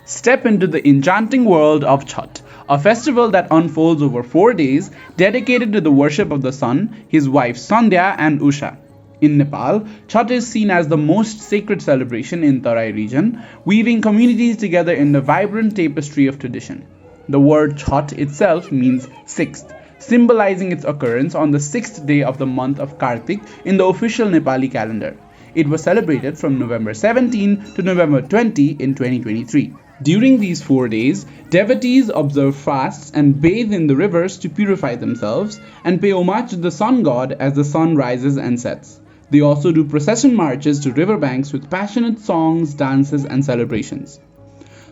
Step into the enchanting world of Chhath, a festival that unfolds over 4 days dedicated to the worship of the sun, his wife Sandhya and Usha. In Nepal, Chhath is seen as the most sacred celebration in Tarai region, weaving communities together in a vibrant tapestry of tradition. The word Chhath itself means sixth, symbolizing its occurrence on the sixth day of the month of Kartik in the official Nepali calendar. It was celebrated from November 17 to November 20 in 2023. During these 4 days, devotees observe fasts and bathe in the rivers to purify themselves and pay homage to the sun god as the sun rises and sets. They also do procession marches to riverbanks with passionate songs, dances, and celebrations.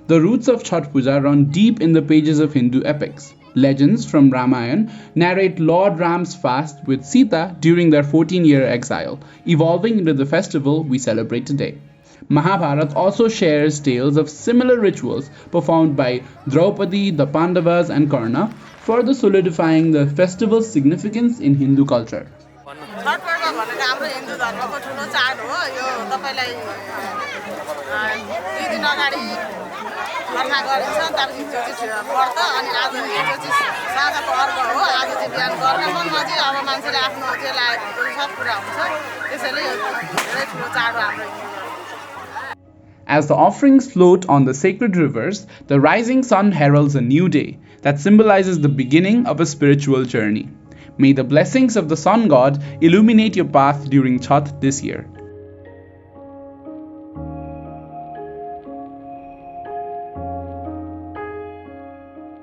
The roots of Chhath Puja run deep in the pages of Hindu epics. Legends from Ramayana narrate Lord Ram's fast with Sita during their 14-year exile, evolving into the festival we celebrate today. Mahabharata also shares tales of similar rituals performed by Draupadi, the Pandavas, and Karna, further solidifying the festival's significance in Hindu culture. Chhath पर्व भनेको हाम्रो हिन्दू धर्मको ठुलो चाड हो यो तपाईलाई 2 दिन अगाडि घरमा गरिन्छ त्यहाँपछि त्यो चाहिँ व्रत अनि आज यो चाहिँ साँझको अर्घ हो आज चाहिँ बिहान गर्ने मनमा चाहिँ अब मान्छेले आफ्नो जे लागेको हुन्छ सब पुरा हुन्छ त्यसैले यो धेरै ठुलो चाड हो हाम्रो Hindu As the offerings float on the sacred rivers, the rising sun heralds a new day that symbolizes the beginning of a spiritual journey. May the blessings of the sun god illuminate your path during Chhath this year.